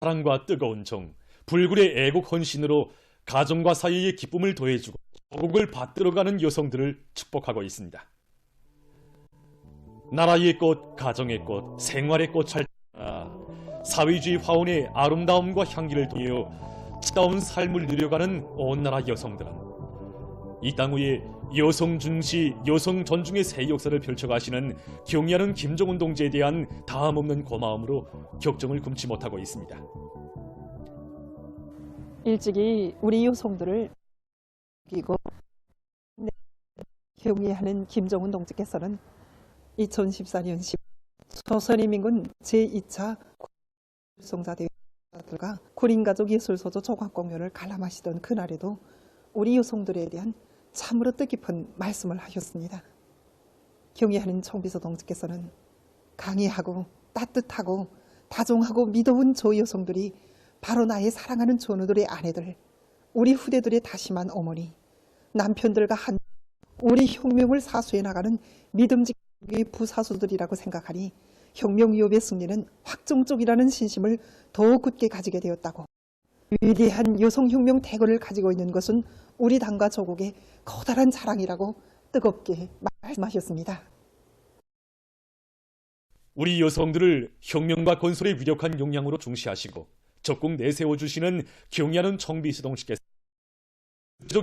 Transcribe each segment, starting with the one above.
사랑과 뜨거운 정, 불굴의 애국 헌신으로 가정과 사이의 기쁨을 더해주고 조국을 받들어가는 여성들을 축복하고 있습니다. 나라의 꽃, 가정의 꽃, 생활의 꽃을 사회주의 화원의 아름다움과 향기를 통해 차가운 삶을 누려가는 온 나라 여성들은 이 땅 위에 여성 중시, 여성 존중의 새 역사를 펼쳐가시는 경의하는 김정은 동지에 대한 다함없는 고마움으로 격정을 금치 못하고 있습니다. 일찍이 우리 여성들을 이기고 경의하는 김정은 동지께서는 2014년 10월 조선인민군 제2차 육성자대회들과 구린가족 예술소조 조각공연을 관람하시던 그날에도 우리 여성들에 대한 참으로 뜻깊은 말씀을 하셨습니다. 경의하는 총비서 동지께서는 강의하고 따뜻하고 다정하고 미더운 저 여성들이 바로 나의 사랑하는 전우들의 아내들, 우리 후대들의 다심한 어머니, 남편들과 한 우리 혁명을 사수해 나가는 믿음직의 부사수들이라고 생각하니 혁명 위협의 승리는 확정적이라는 신심을 더욱 굳게 가지게 되었다고. 위대한 여성혁명 대거를 가지고 있는 것은 우리 당과 조국의 커다란 자랑이라고 뜨겁게 말씀하셨습니다. 우리 여성들을 혁명과 건설의 위력한 역량으로 중시하시고 적극 내세워주시는 경의하는 총비서 동지께서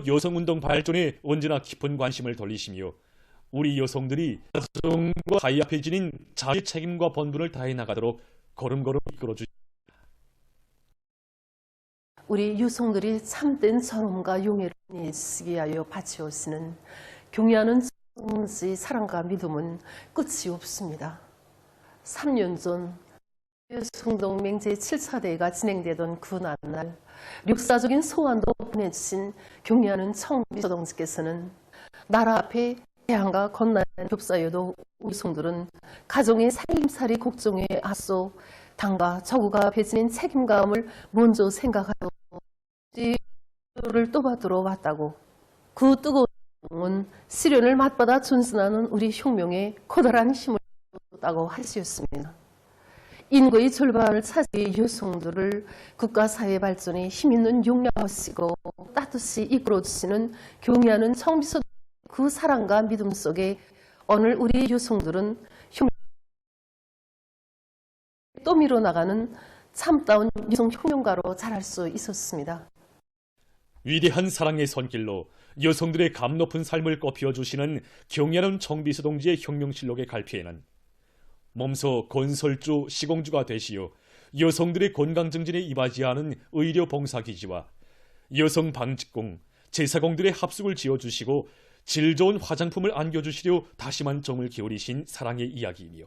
여성운동 발전에 언제나 깊은 관심을 돌리시며 우리 여성들이 가정과 사회 앞에 지닌 자기 책임과 본분을 다해 나가도록 걸음걸음 이끌어주십니다. 우리 여성들이 참된 선움과 용애를 쓰기 위하여 바치오시는 경의하는 동지 사랑과 믿음은 끝이 없습니다. 3년 전 여성동맹 제7차 대회가 진행되던 그 날 역사적인 소환도 보내주신 경의하는 총비서 동지께서는 나라 앞에 태양과 건너는 겹사여도 우리 여성들은 가정의 살림살이 걱정에 앞서 당과 저구가 배지는 책임감을 먼저 생각하고 를 또받들어 왔다고. 그 뜨거운 시련을 맞받아 전진하는 우리 혁명에 커다란 힘을 줬다고 할 수 있습니다. 인구의 절반을 차지한 여성들을 국가 사회 발전에 힘있는 용량하시고 따뜻이 이끌어주시는 경의하는 총비서 그 사랑과 믿음 속에 오늘 우리 여성들은 혁명을 또 밀어나가는 참다운 여성혁명가로 자랄 수 있었습니다. 위대한 사랑의 손길로 여성들의 감 높은 삶을 꽃피워주시는 경의하는 총비서 동지의 혁명실록의 갈피에는 몸소 건설주, 시공주가 되시어 여성들의 건강증진에 이바지하는 의료봉사기지와 여성방직공, 제사공들의 합숙을 지어주시고 질 좋은 화장품을 안겨주시려 다심한 정을 기울이신 사랑의 이야기이며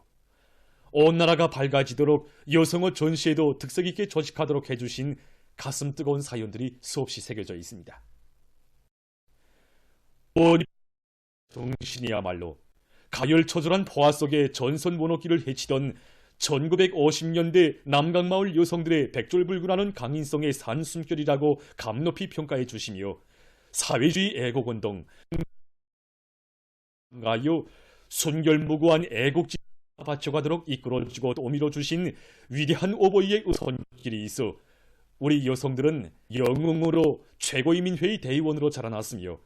온 나라가 밝아지도록 여성의 전시에도 특색 있게 조직하도록 해주신 가슴 뜨거운 사연들이 수없이 새겨져 있습니다. 정신이야말로 가열처절한 포화 속에 전선 원호기를 헤치던 1950년대 남강마을 여성들의 백졸불군하는 강인성의 산숨결이라고 감높이 평가해 주시며 사회주의 애국운동 가요 순결무구한 애국지 바쳐가도록 이끌어주고 도밀어 주신 위대한 오보이의 손길이 있어 우리 여성들은 영웅으로 최고인민회의 대의원으로 자라났으며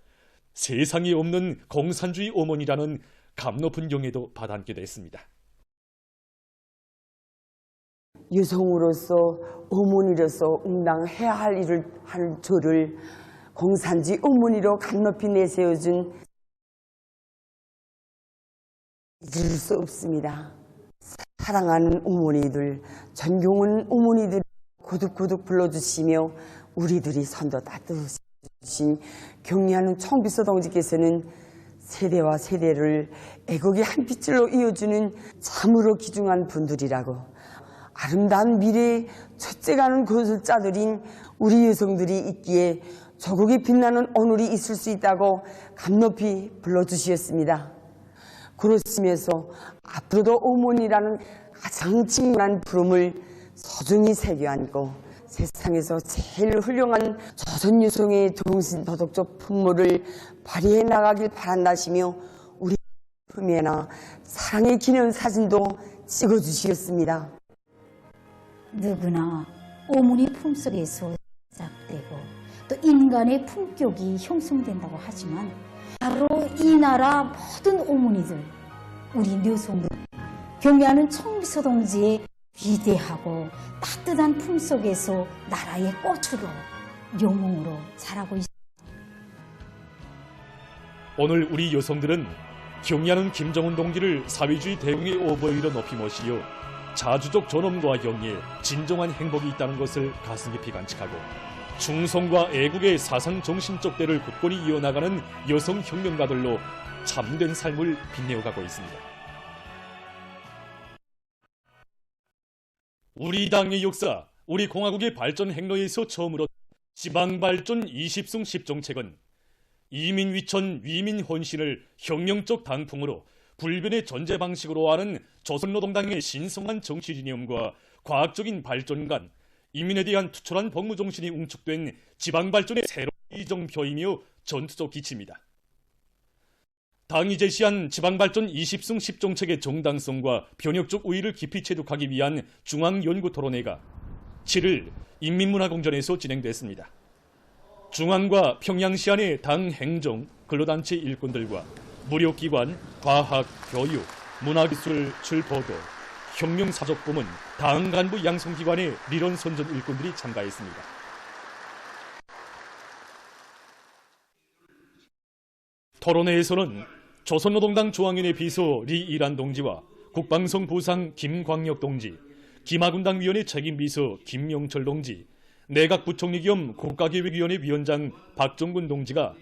세상에 없는 공산주의 어머니라는 감높은 경애도 받아안게 됐습니다. 여성으로서 어머니로서 응당해야 할 일을 하는 저를 공산주의 어머니로 감높이 내세워준 잊을 수 없습니다. 사랑하는 어머니들, 존경하는 어머니들 고득고득 불러주시며 우리들이 손도 따뜻해주신 경의하는 총비서 동지께서는 세대와 세대를 애국의 한 핏줄로 이어주는 참으로 귀중한 분들이라고 아름다운 미래의 첫째가는 건설자들인 우리 여성들이 있기에 조국이 빛나는 오늘이 있을 수 있다고 감높이 불러주셨습니다. 그러시면서 앞으로도 어머니라는 가장 친근한 부름을 소중히 새겨안고 세상에서 제일 훌륭한 조선 여성의 정신도덕적 품모를 발휘해 나가길 바란다시며 우리 품에나 사랑의 기념사진도 찍어주시었습니다. 누구나 어머니 품속에서 시작되고 또 인간의 품격이 형성된다고 하지만 바로 이 나라 모든 어머니들, 우리 묘송들, 경애하는 청비서 동지의 위대하고 따뜻한 품속에서 나라의 꽃으로 영웅으로 자라고 있습니다. 오늘 우리 여성들은 경애하는 김정은 동지를 사회주의 대국의 오버위로 높이 모시어 자주적 존엄과 영예에 진정한 행복이 있다는 것을 가슴 깊이 간직하고 충성과 애국의 사상 정신적 대를 굳건히 이어나가는 여성 혁명가들로 참된 삶을 빛내어가고 있습니다. 우리 당의 역사, 우리 공화국의 발전 행로에서 처음으로 지방발전 20승 10정책은 이민위천 위민혼신을 혁명적 당풍으로 불변의 전제 방식으로 하는 조선노동당의 신성한 정치진념과 과학적인 발전 간 인민에 대한 투철한 복무정신이 웅축된 지방발전의 새로운 이정표이며 전투적 기치입니다. 당이 제시한 지방발전 20승 10정책의 정당성과 변혁적 우위를 깊이 체득하기 위한 중앙연구토론회가 7일 인민문화공전에서 진행됐습니다. 중앙과 평양시 안의 당 행정, 근로단체 일꾼들과 무력기관, 과학, 교육, 문화기술, 출보도, 혁명사적부문, 당 간부 양성기관의 리론 선전 일꾼들이 참가했습니다. 토론회에서는 조선노동당 중앙위원회 비서 리이란 동지와 국방성 부상 김광혁 동지, 기마군당 위원회 책임비서 김영철 동지, 내각부총리 겸 국가계획위원회 위원장 박정근 동지가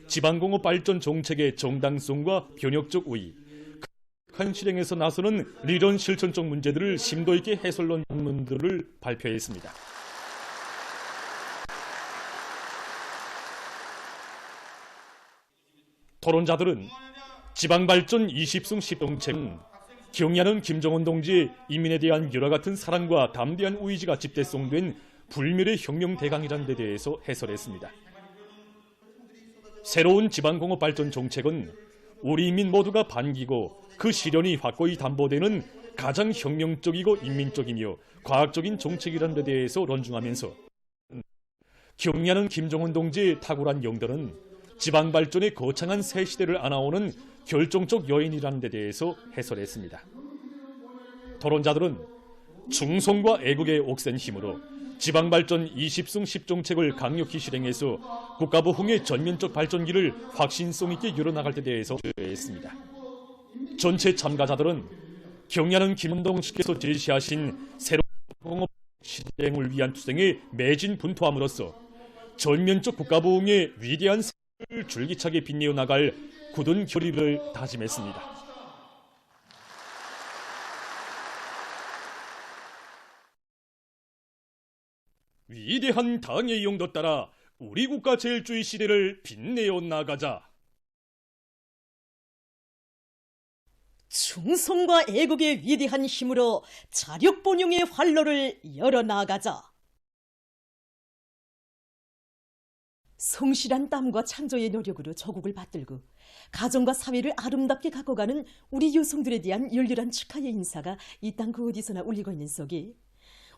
지방공업 발전 정책의 정당성과 변혁적 우위, 한 실행에서 나서는 리론 실천적 문제들을 심도 있게 해설론 논문들을 발표했습니다. 토론자들은 지방발전 20승 10정책은 경애하는 김정은 동지의 인민에 대한 여러 같은 사랑과 담대한 의지가 집대성된 불멸의 혁명 대강이라는 데 대해서 해설했습니다. 새로운 지방공업 발전 정책은 우리 인민 모두가 반기고 그 실현이 확고히 담보되는 가장 혁명적이고 인민적이며 과학적인 정책이라는 데 대해서 론중하면서 경애하는 김정은 동지의 탁월한 영도는 지방발전의 거창한 새 시대를 안아오는 결정적 요인이라는 데 대해서 해설했습니다. 토론자들은 충성과 애국의 옥센 힘으로 지방발전 20승 10정책을 강력히 실행해서 국가 부흥의 전면적 발전기를 확신성 있게 열어나갈 데 대해서 주의했습니다. 전체 참가자들은 경애하는 김정동씨께서 제시하신 새로운 공업 실행을 위한 투쟁에 매진분투함으로써 전면적 국가 부흥의 위대한 을 줄기차게 빛내어 나갈 굳은 결의를 다짐했습니다. 위대한 당의 용도 따라 우리 국가 제일주의 시대를 빛내어 나가자. 충성과 애국의 위대한 힘으로 자력본용의 활로를 열어나가자. 성실한 땀과 창조의 노력으로 조국을 받들고 가정과 사회를 아름답게 가꿔가는 우리 여성들에 대한 열렬한 축하의 인사가 이 땅 그 어디서나 울리고 있는 속에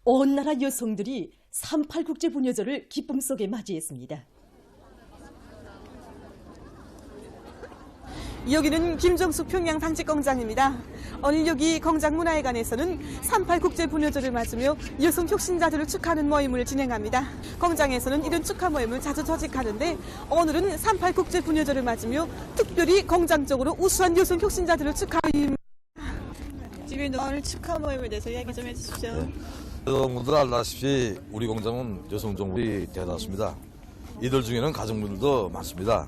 온 나라 여성들이 38 국제부녀절을 기쁨 속에 맞이했습니다. 여기는 김정숙 평양 방직공장입니다. 오늘 여기 공장문화회관에서는 38 국제부녀절을 맞으며 여성 혁신자들을 축하하는 모임을 진행합니다. 공장에서는 이런 축하 모임을 자주 조직하는데 오늘은 38 국제부녀절을 맞으며 특별히 공장 쪽으로 우수한 여성 혁신자들을 축하합니다. 지금 오늘 축하 모임에 대해서 이야기 좀 해주십시오. 네. 여러분들 알다시피 우리 공장은 여성 정부들이 대다수입니다. 이들 중에는 가정분들도 많습니다.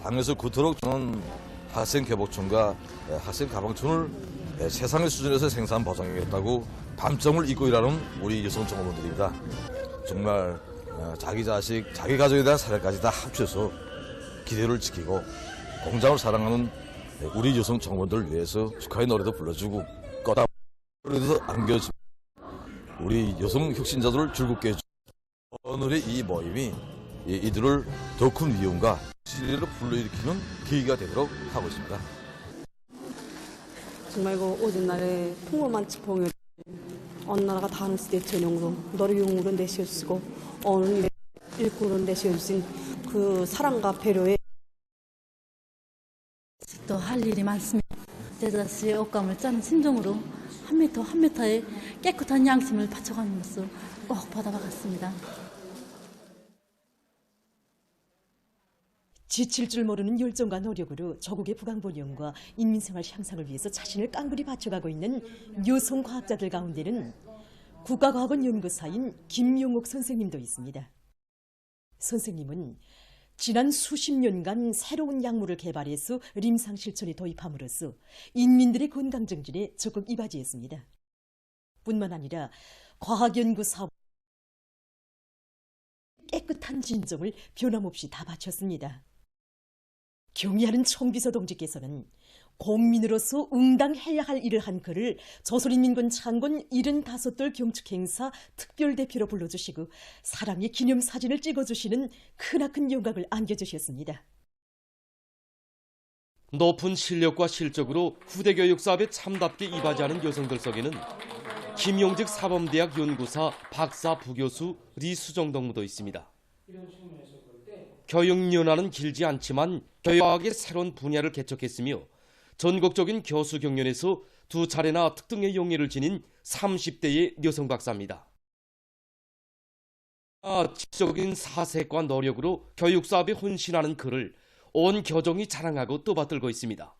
당에서 그토록 저는 학생 교복촌과 학생 가방촌을 세상의 수준에서 생산 보장하겠다고 밤점을 잊고 일하는 우리 여성 정부분들입니다. 정말 자기 자식, 자기 가족에 대한 사랑까지 다 합쳐서 기대를 지키고 공장을 사랑하는 우리 여성 정부분들을 위해서 축하의 노래도 불러주고 꽃다발 노래도 안겨주고 우리 여성 혁신자들을 즐겁게 해주고 오늘의 이 모임이 이들을 더 큰 위험과 시대를 불러일으키는 계기가 되도록 하고 있습니다. 정말 그 오전 날에 풍부한 지풍을 어느 나라가 다른 시대 전용으로 노래용으로 내세워주시고 어느 일꾼으로 내세워주신 그 사랑과 배려에 또 할 일이 많습니다. 제자씨의 옷감을 짜는 심정으로 한 미터 한 미터의 깨끗한 양심을 바쳐가는 모습 꼭 받아봤습니다. 지칠 줄 모르는 열정과 노력으로 조국의 부강본영과 인민생활 향상을 위해서 자신을 깡그리 바쳐가고 있는 여성 과학자들 가운데는 국가과학원 연구사인 김용옥 선생님도 있습니다. 선생님은 지난 수십 년간 새로운 약물을 개발해서臨床실천에 도입함으로써 인민들의 건강 증진에 적극 이바지했습니다. 뿐만 아니라 과학연구 사업 깨끗한 진정을 변함없이 다 바쳤습니다. 경의하는 총비서 동지께서는 공민으로서 응당해야 할 일을 한 그를 조선인민군 창건 75돌 경축행사 특별대표로 불러주시고 사랑의 기념사진을 찍어주시는 크나큰 영광을 안겨주셨습니다. 높은 실력과 실적으로 후대 교육 사업에 참답게 이바지하는 여성들 속에는 김용직 사범대학 연구사 박사 부교수 리수정동무도 있습니다. 교육 연화는 길지 않지만 교육과학의 새로운 분야를 개척했으며 전국적인 교수 경연에서 2차례나 특등의 영예를 지닌 30대의 여성 박사입니다. 지적인 사색과 노력으로 교육 사업에 헌신하는 그를 온 교정이 자랑하고 떠받들고 있습니다.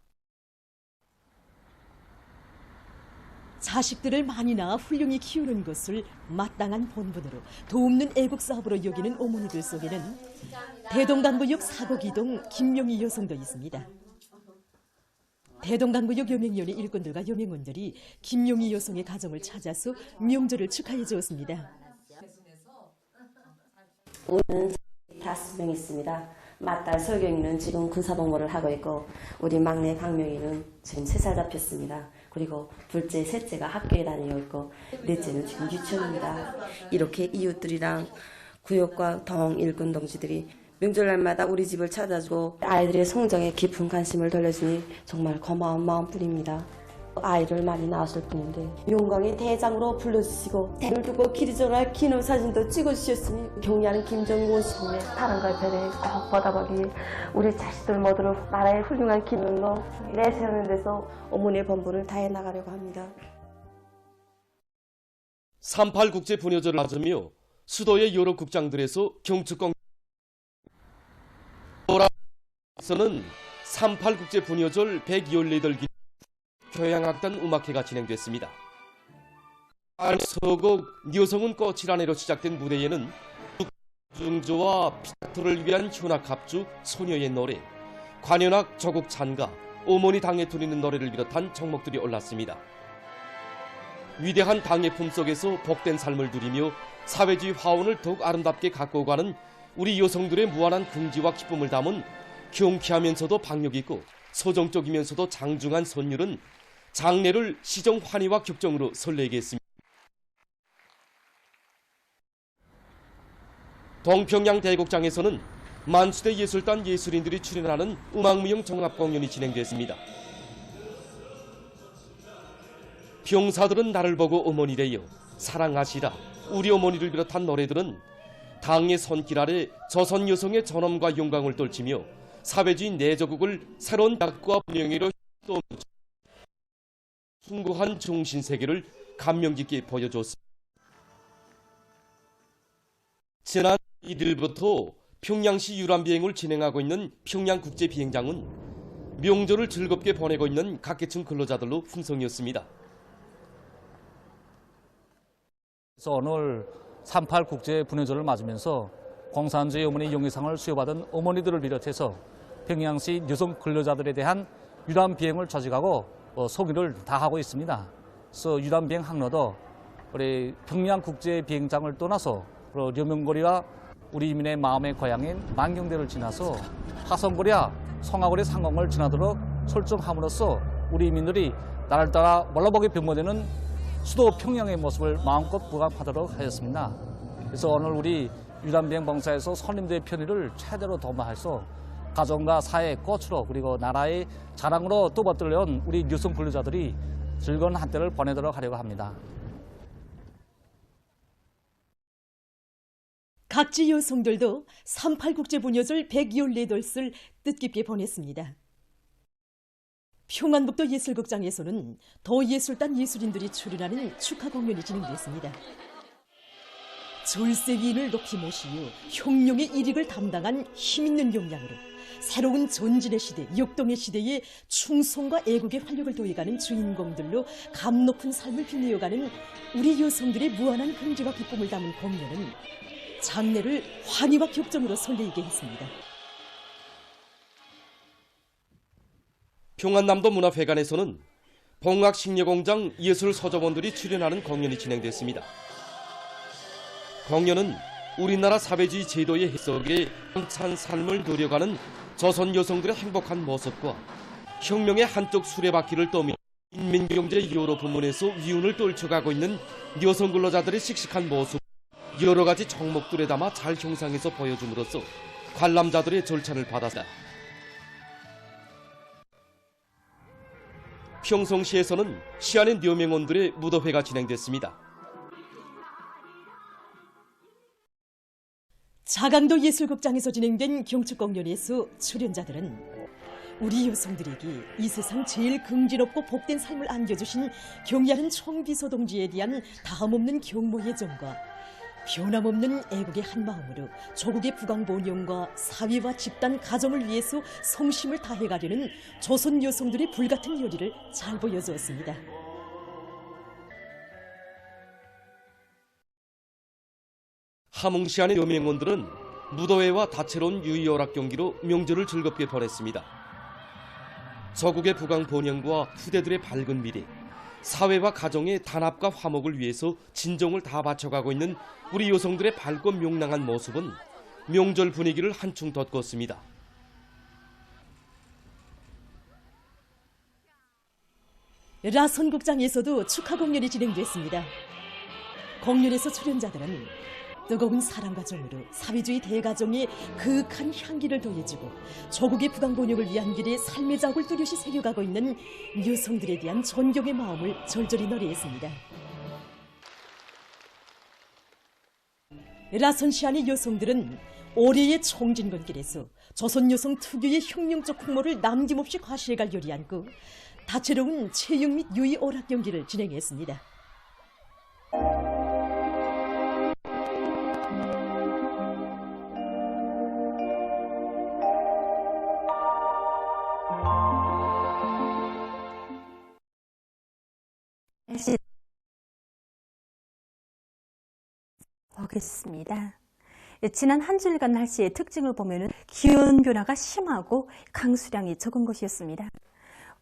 자식들을 많이 낳아 훌륭히 키우는 것을 마땅한 본분으로 돕는 애국사업으로 여기는 어머니들 속에는 대동강부역 사곡이동 김명희 여성도 있습니다. 대동강부역 여명위원회 일꾼들과 여명원들이 김명희 여성의 가정을 찾아서 명절을 축하해 주었습니다. 우리는 5명 있습니다. 맏딸 설경이는 지금 군사복무를 하고 있고 우리 막내 강명이는 지금 3살 잡혔습니다. 그리고 둘째, 셋째가 학교에 다니고 있고 넷째는 지금 유치원입니다. 이렇게 이웃들이랑 구역과 동 일꾼 동지들이 명절날마다 우리 집을 찾아주고 아이들의 성장에 깊은 관심을 돌려주니 정말 고마운 마음뿐입니다. 아이를 많이 낳았을 뿐인데 용광의 대장으로 불러주시고 대를 두고 기리전할 기념사진도 찍어주셨으니 경의하는 김정은 시민의 사랑과 배려에 꼭 받아가기 우리 자식들 모두를 나라의 훌륭한 기능으로 내세우는 데서 어머니의 본분을 다해 나가려고 합니다. 38 국제 분여절을 맞으며 수도의 여러 극장들에서 경축공 서는 38 국제 분여절 118기 교향악단 음악회가 진행됐습니다. 서곡 여성은 꽃이라네로 시작된 무대에는 중조와 피타토를 위한 현악합주 소녀의 노래, 관현악 조국 찬가, 어머니 당에 두리는 노래를 비롯한 종목들이 올랐습니다. 위대한 당의 품속에서 복된 삶을 누리며 사회주의 화원을 더욱 아름답게 갖고 가는 우리 여성들의 무한한 긍지와 기쁨을 담은 경쾌하면서도 박력 있고 서정적이면서도 장중한 선율은 장례를 시정 환희와 격정으로 설레게 했습니다. 동평양 대곡장에서는 만수대 예술단 예술인들이 출연하는 음악무용 종합공연이 진행됐습니다. 병사들은 나를 보고 어머니래요, 사랑하시라, 우리 어머니를 비롯한 노래들은 당의 손길 아래 조선 여성의 전엄과 영광을 떨치며 사회주의 내조국을 새로운 약과 분영으로 숭고한 정신세계를 감명 깊게 보여줬습니다. 지난 1일부터 평양시 유람비행을 진행하고 있는 평양국제비행장은 명절을 즐겁게 보내고 있는 각계층 근로자들로 풍성이었습니다. 그래서 오늘 38 국제 분여절을 맞으면서 공산주의 어머니 용의상을 수여받은 어머니들을 비롯해서 평양시 여성 근로자들에 대한 유람비행을 조직하고 소기를 다하고 있습니다. 그래서 유람비행 항로도 우리 평양국제비행장을 떠나서 려명거리와 우리 이민의 마음의 고향인 만경대를 지나서 화성거리와 송화거리 상공을 지나도록 설정함으로써 우리 이민들이 나를 따라 몰라보게 변모되는 수도 평양의 모습을 마음껏 부각하도록 하였습니다. 그래서 오늘 우리 유람비행 봉사에서 손님들의 편의를 최대로 도모해서 가정과 사회의 꽃으로 그리고 나라의 자랑으로 떠받들려온 우리 여성 근로자들이 즐거운 한때를 보내도록 하려고 합니다. 각지 여성들도 38국제분여절 114돌을 뜻깊게 보냈습니다. 평안북도 예술극장에서는 더 예술단 예술인들이 출연하는 축하 공연이 진행됐습니다. 졸세기인을 높이 모시어 혁명의 일익을 담당한 힘있는 역량으로 새로운 전진의 시대, 역동의 시대에 충성과 애국의 활력을 도해가는 주인공들로 감 높은 삶을 빛내어가는 우리 여성들의 무한한 긍지와 기쁨을 담은 공연은 장례를 환희와 격정으로 설레이게 했습니다. 평안남도 문화회관에서는 봉학식려공장 예술서점원들이 출연하는 공연이 진행됐습니다. 공연은 우리나라 사회주의 제도의 해석에 찬 삶을 누려가는 조선 여성들의 행복한 모습과 혁명의 한쪽 수레바퀴를 떠밀 인민경제 여러 부문에서 위운을 떨쳐가고 있는 여성 근로자들의 씩씩한 모습 여러 가지 종목들에 담아 잘 형상해서 보여줌으로써 관람자들의 절찬을 받았다. 평성시에서는 시안의 녀명원들의 무도회가 진행됐습니다. 자강도 예술극장에서 진행된 경축공연에서 출연자들은 우리 여성들에게 이 세상 제일 긍지롭고 복된 삶을 안겨주신 경야른 총비서 동지에 대한 다함없는 경모의 정과 변함없는 애국의 한마음으로 조국의 부강본영과 사회와 집단, 가정을 위해서 성심을 다해가려는 조선 여성들의 불같은 열의를 잘 보여주었습니다. 함흥시안의 여명원들은 무도회와 다채로운 유희열악 경기로 명절을 즐겁게 보냈습니다. 조국의 부강본영과 후대들의 밝은 미래, 사회와 가정의 단합과 화목을 위해서 진정을 다 바쳐가고 있는 우리 여성들의 밝고 명랑한 모습은 명절 분위기를 한층 돋궜습니다. 라선극장에서도 축하 공연이 진행됐습니다. 공연에서 출연자들은 뜨거운 사랑과 정으로 사회주의 대가정에 그윽한 향기를 더해주고 조국의 부강본영을 위한 길에 삶의 자국을 뚜렷이 새겨가고 있는 여성들에 대한 존경의 마음을 절절히 노래했습니다. 라선시안의 여성들은 올해의 총진건길에서 조선 여성 특유의 혁명적 풍모를 남김없이 과시해갈 열이 안고 다채로운 체육 및 유희 오락 경기를 진행했습니다. 보겠습니다. 지난 한 주일간 날씨의 특징을 보면 기온 변화가 심하고 강수량이 적은 것이었습니다.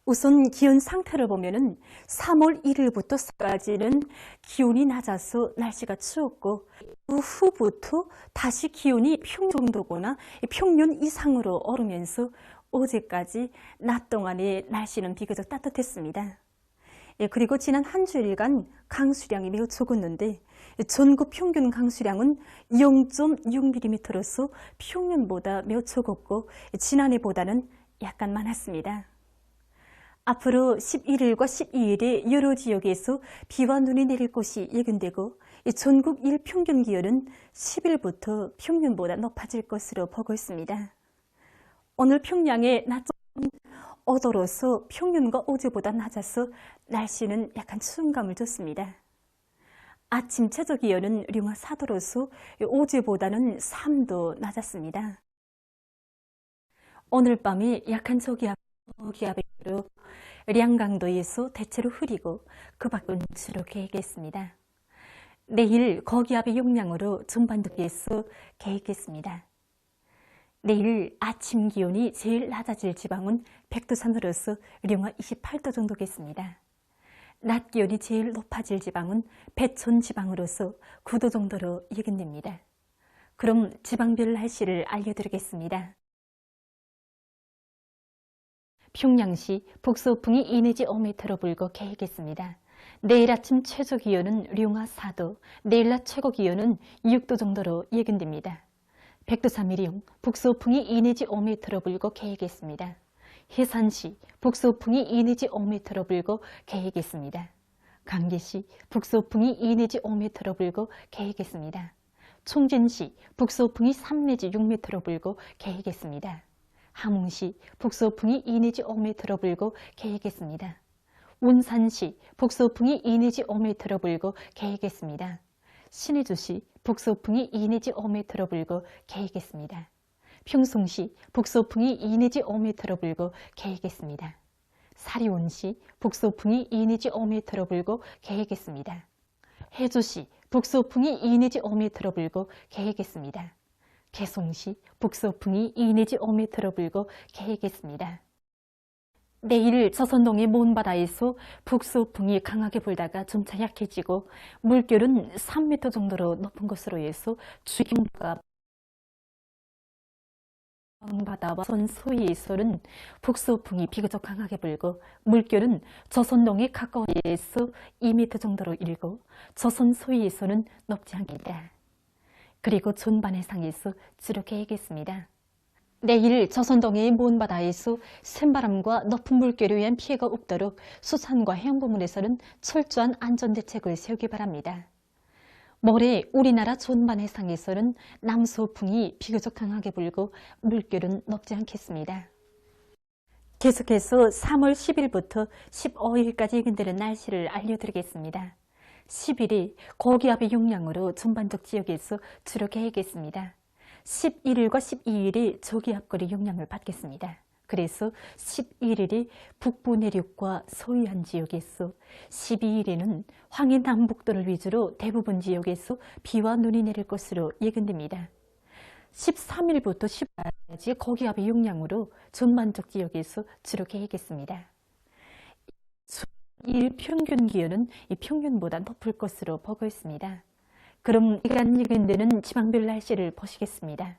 우선 기온 상태를 보면 3월 1일부터 4일까지는 기온이 낮아서 날씨가 추웠고 그 후부터 다시 기온이 평년 정도거나 평년 이상으로 오르면서 어제까지 낮 동안의 날씨는 비교적 따뜻했습니다. 그리고 지난 한 주일간 강수량이 매우 적었는데 전국 평균 강수량은 0.6mm로서 평년보다 매우 적었고 지난해보다는 약간 많았습니다. 앞으로 11일과 12일에 여러 지역에서 비와 눈이 내릴 것이 예견되고 전국 일평균 기온은 10일부터 평년보다 높아질 것으로 보고 있습니다. 오늘 평양의 낮 5도로서 평년과 어제보다 낮아서 날씨는 약간 추운 감을 줬습니다. 아침 최저 기온은 령화 4도로서 어제보다는 3도 낮았습니다. 오늘 밤에 약한 저기압으로 량강도에서 대체로 흐리고 그 밖은 주로 계획했습니다. 내일 거기압의 용량으로 전반도에서 계획했습니다. 내일 아침 기온이 제일 낮아질 지방은 백두산으로서 령화 28도 정도겠습니다. 낮 기온이 제일 높아질 지방은 배촌 지방으로서 9도 정도로 예견됩니다. 그럼 지방별 날씨를 알려드리겠습니다. 평양시 북서풍이 2 내지 5m로 불고 계획했습니다. 내일 아침 최저 기온은 령화 4도, 내일 낮 최고 기온은 6도 정도로 예견됩니다. 백두산 미령 북서풍이 2 내지 5m로 불고 계획했습니다. 해산시 북서풍이 2 내지 5m로 불고 계획했습니다. 강계시 북서풍이 2 내지 5m로 불고 계획했습니다. 총진시 북서풍이 3 내지 6m로 불고 계획했습니다. 함흥시 북서풍이 2 내지 5m로 불고 계획했습니다. 운산시 북서풍이 2 내지 5m로 불고 계획했습니다. 신의주시 북서풍이 2 내지 5m로 불고 계획했습니다. 평송시 북서풍이 2 내지 5m로 불고 계획했습니다. 사리온시 북서풍이 2 내지 5m로 불고 계획했습니다. 해주시 북서풍이 2 내지 5m로 불고 계획했습니다. 개송시 북서풍이 2 내지 5m로 불고 계획했습니다. 내일 저선동의 먼바다에서 북서풍이 강하게 불다가 점차 약해지고 물결은 3m 정도로 높은 것으로 해서 주경보가 바다와 전 소위에서는 북서풍이 비교적 강하게 불고 물결은 저선동에 가까이에서 2m 정도로 일고 저선 소위에서는 높지 않습니다. 그리고 전반해상에서 주로 계획했습니다. 내일 저선동의 먼바다에서 센바람과 높은 물결에 의한 피해가 없도록 수산과 해양부문에서는 철저한 안전대책을 세우기 바랍니다. 모레 우리나라 전반해상에서는 남서풍이 비교적 강하게 불고 물결은 높지 않겠습니다. 계속해서 3월 10일부터 15일까지 예견되는 날씨를 알려드리겠습니다. 10일이 고기압의 영향으로 전반적 지역에서 주로 계획했습니다. 11일과 12일이 저기압거리 영향을 받겠습니다. 그래서 11일이 북부 내륙과 서해안 지역에서 12일에는 황해 남북도를 위주로 대부분 지역에서 비와 눈이 내릴 것으로 예견됩니다. 13일부터 15일까지 고기압의 영향으로 전반적 지역에서 주로 계획했습니다. 일 평균 기온은 이 평균보다 높을 것으로 보고 있습니다. 그럼 이간 예견되는 지방별 날씨를 보시겠습니다.